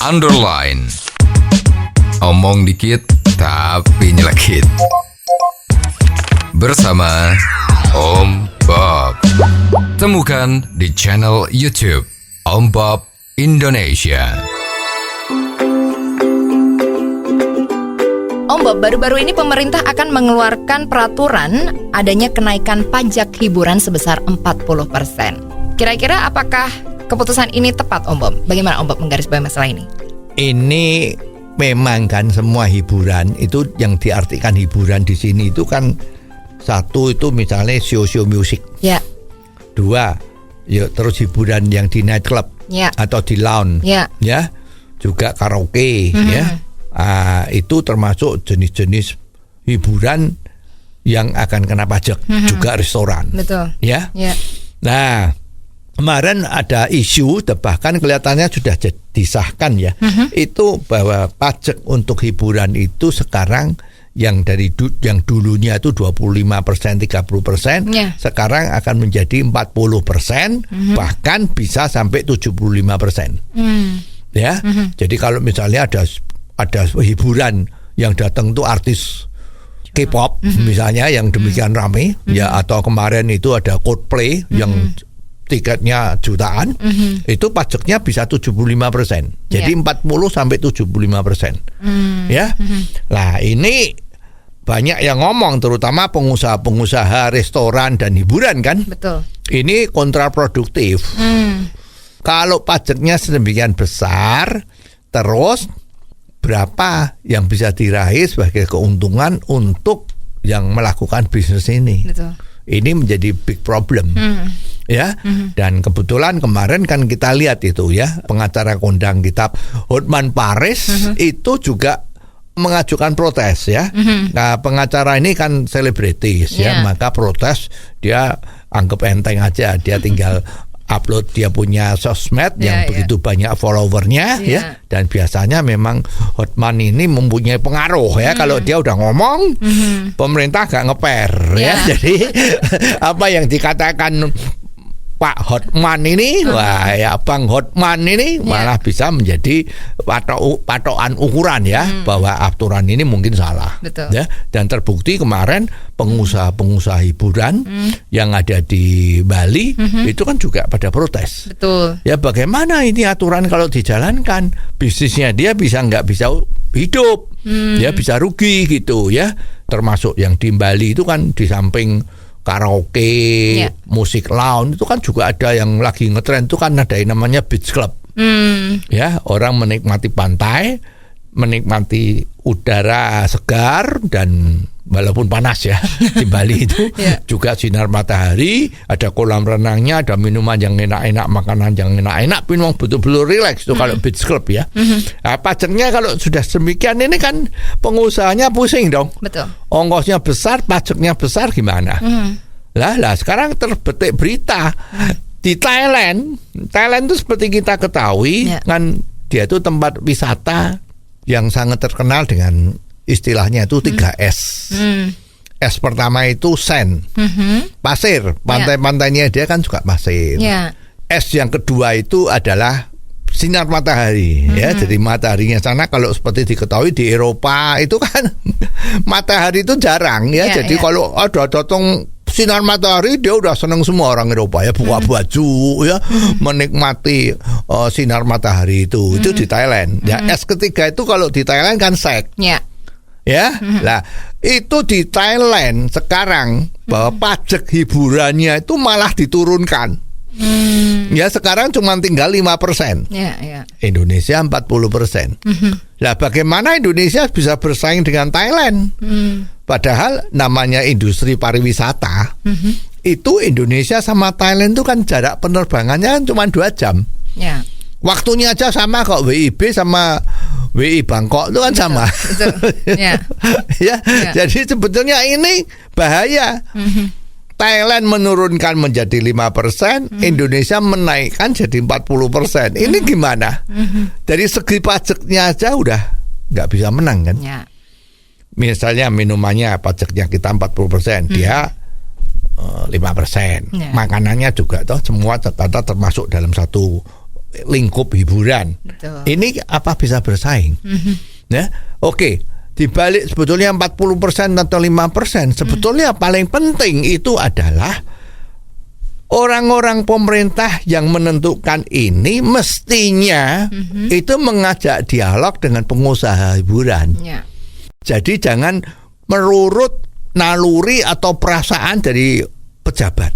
underline. Omong dikit tapi nyelekit. Bersama Om Bob. Temukan di channel YouTube Om Bob Indonesia. Om Bob, baru-baru ini pemerintah akan mengeluarkan peraturan adanya kenaikan pajak hiburan sebesar 40%. Kira-kira apakah keputusan ini tepat, Om Bob? Bagaimana Om Bob menggarisbawahi masalah ini? Ini memang kan semua hiburan itu yang diartikan hiburan di sini itu kan satu itu misalnya show musik. Ya. Dua, ya terus hiburan yang di nightclub ya. Atau di lounge. Ya. Ya. Juga karaoke ya. Itu termasuk jenis-jenis hiburan yang akan kena pajak. Juga restoran. Betul. Ya. Ya. Nah, kemarin ada isu, bahkan kelihatannya sudah disahkan ya. Itu bahwa pajak untuk hiburan itu sekarang yang dari yang dulunya itu 25%, 30%, sekarang akan menjadi 40%, bahkan bisa sampai 75%. Ya. Jadi kalau misalnya ada hiburan yang datang tuh artis K-pop misalnya yang demikian ramai, ya, atau kemarin itu ada Coldplay yang tiketnya jutaan, itu pajaknya bisa 75%. Jadi 40 sampai 75%. Ya. Nah, ini banyak yang ngomong, terutama pengusaha-pengusaha restoran dan hiburan kan. Betul. Ini kontraproduktif. Kalau pajaknya sedemikian besar, terus berapa yang bisa diraih sebagai keuntungan untuk yang melakukan bisnis ini? Betul. Ini menjadi big problem. Ya. Dan kebetulan kemarin kan kita lihat itu ya, pengacara kondang kitab Hotman Paris itu juga mengajukan protes ya. Nah, pengacara ini kan selebritis ya, maka protes dia anggap enteng aja, dia tinggal upload dia punya sosmed yang begitu banyak followernya ya, dan biasanya memang Hotman ini mempunyai pengaruh ya. Kalau dia udah ngomong, pemerintah gak ngeper ya. Jadi apa yang dikatakan Pak Hotman ini, wah ya Bang Hotman ini malah bisa menjadi patokan ukuran ya, bahwa aturan ini mungkin salah. Betul. Ya. Dan terbukti kemarin pengusaha-pengusaha hiburan yang ada di Bali itu kan juga pada protes. Betul. Ya, bagaimana ini aturan kalau dijalankan, bisnisnya dia nggak bisa hidup, ya bisa rugi gitu ya. Termasuk yang di Bali itu kan di samping karaoke, musik lounge itu kan juga ada yang lagi ngetren itu kan ada yang namanya beach club. Ya, orang menikmati pantai, menikmati udara segar dan walaupun panas ya di Bali itu juga sinar matahari, ada kolam renangnya, ada minuman yang enak-enak, makanan yang enak-enak, memang betul-betul rileks itu kalau beach club ya. Nah, pajaknya kalau sudah demikian ini kan pengusahanya pusing dong. Betul. Ongkosnya besar, pajaknya besar gimana? Lah sekarang terbetik berita di Thailand itu seperti kita ketahui kan dia itu tempat wisata yang sangat terkenal dengan istilahnya itu 3S. S pertama itu sand, pasir, pantai-pantainya dia kan juga pasir. S yang kedua itu adalah sinar matahari ya. Jadi mataharinya sana kalau seperti diketahui di Eropa itu kan matahari itu jarang ya. Jadi kalau ada datang sinar matahari dia udah seneng semua orang Eropa ya, buka baju ya, menikmati sinar matahari itu di Thailand. Ya, S ketiga itu kalau di Thailand kan sek. Ya, lah itu di Thailand sekarang bahwa pajak hiburannya itu malah diturunkan. Ya, sekarang cuma tinggal 5%. Indonesia 40%. Lah bagaimana Indonesia bisa bersaing dengan Thailand? Padahal namanya industri pariwisata. Itu Indonesia sama Thailand itu kan jarak penerbangannya kan cuma 2 jam. Waktunya aja sama kok, WIB sama WI Bangkok itu kan sama. Jadi sebetulnya ini bahaya. Thailand menurunkan menjadi 5%, Indonesia menaikkan jadi 40%. Ini gimana? Dari segi pajaknya aja udah nggak bisa menang kan? Misalnya minumannya pajaknya kita 40%, dia 5%. Makanannya juga toh semua ternyata termasuk dalam satu lingkup hiburan. Betul. Ini apa bisa bersaing? Ya, oke. Dibalik sebetulnya 40% atau 5%, sebetulnya paling penting itu adalah orang-orang pemerintah yang menentukan ini mestinya itu mengajak dialog dengan pengusaha hiburan. Ya. Jadi jangan merurut naluri atau perasaan dari pejabat.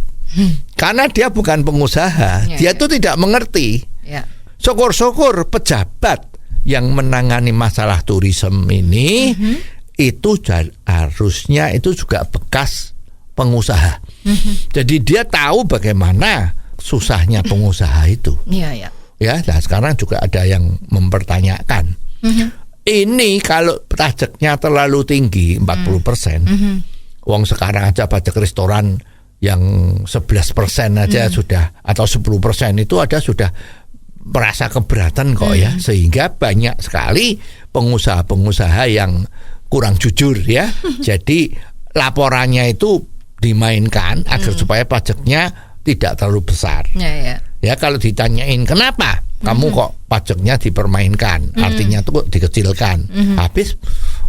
Karena dia bukan pengusaha, dia tuh tidak mengerti. Ya. Syukur-syukur pejabat yang menangani masalah turisme ini itu harusnya itu juga bekas pengusaha. Jadi dia tahu bagaimana susahnya pengusaha itu. Iya. Ya, nah sekarang juga ada yang mempertanyakan. Ini kalau pajaknya terlalu tinggi 40%. Wong sekarang aja pajak restoran yang 11% aja sudah, atau 10% itu ada sudah merasa keberatan kok ya, sehingga banyak sekali pengusaha-pengusaha yang kurang jujur ya. Jadi laporannya itu dimainkan agar supaya pajaknya tidak terlalu besar. Ya kalau ditanyain kenapa kamu kok pajaknya dipermainkan, artinya itu kok dikecilkan. Habis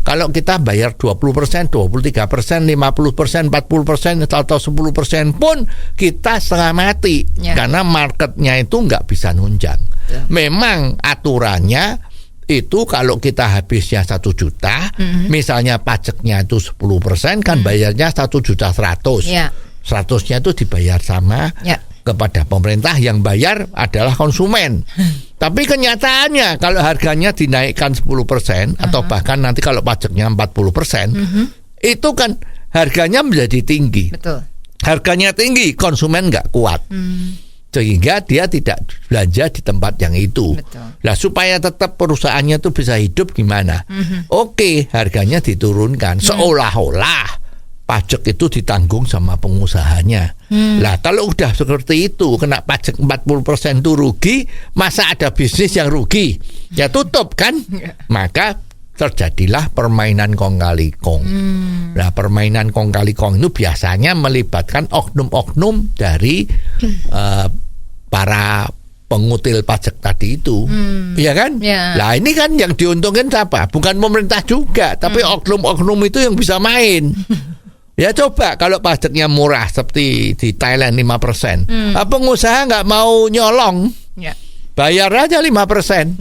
kalau kita bayar 20%, 23%, 50%, 40%, atau 10% pun kita setengah mati. Karena marketnya itu nggak bisa nunjang. Memang aturannya itu kalau kita habisnya 1 juta, misalnya pajaknya itu 10%, kan bayarnya 1.100.000. 100-nya itu dibayar sama kepada pemerintah, yang bayar adalah konsumen. Tapi kenyataannya kalau harganya dinaikkan 10% atau bahkan nanti kalau pajaknya 40%, itu kan harganya menjadi tinggi. Betul. Harganya tinggi, konsumen nggak kuat. Sehingga dia tidak belanja di tempat yang itu. Nah, supaya tetap perusahaannya itu bisa hidup gimana? Oke, harganya diturunkan seolah-olah pajak itu ditanggung sama pengusahanya. Lah kalau udah seperti itu, kena pajak 40% itu rugi, masa ada bisnis yang rugi? Ya tutup kan? Maka terjadilah permainan kong kali kong. Nah, permainan kong kali kong itu biasanya melibatkan oknum-oknum dari para pengutil pajak tadi itu. Iya kan? Lah ini kan yang diuntungkan siapa? Bukan pemerintah juga, tapi oknum-oknum itu yang bisa main. Ya coba kalau pajaknya murah seperti di Thailand 5%, pengusaha nggak mau nyolong, bayar aja 5%.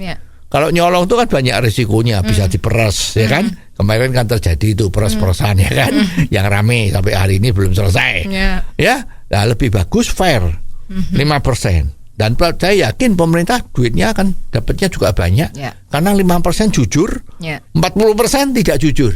Kalau nyolong itu kan banyak risikonya, bisa diperes, ya kan? Kemarin kan terjadi itu peres-peresan, ya kan? Yang rame sampai hari ini belum selesai. Ya, nah, lebih bagus fair 5%. Dan saya yakin pemerintah duitnya akan dapatnya juga banyak, karena 5% jujur, 40% tidak jujur.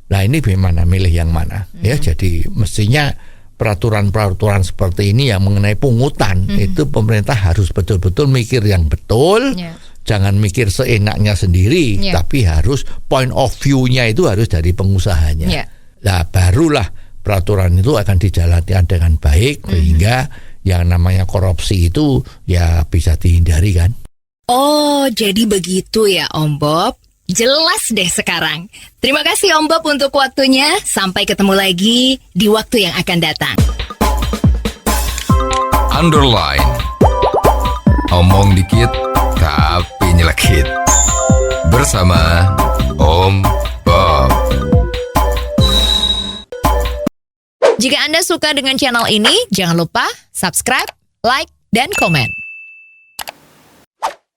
Nah ini bagaimana milih yang mana? Ya, jadi mestinya peraturan-peraturan seperti ini yang mengenai pungutan itu pemerintah harus betul-betul mikir yang betul. Jangan mikir seenaknya sendiri, tapi harus point of view-nya itu harus dari pengusahanya. Nah barulah peraturan itu akan dijalankan dengan baik, sehingga yang namanya korupsi itu ya bisa dihindari kan. Oh, jadi begitu ya Om Bob. Jelas deh sekarang. Terima kasih Om Bob untuk waktunya. Sampai ketemu lagi di waktu yang akan datang. Underline. Omong dikit tapi nyelekit. Bersama Om Bob. Jika Anda suka dengan channel ini, jangan lupa subscribe, like, dan komen.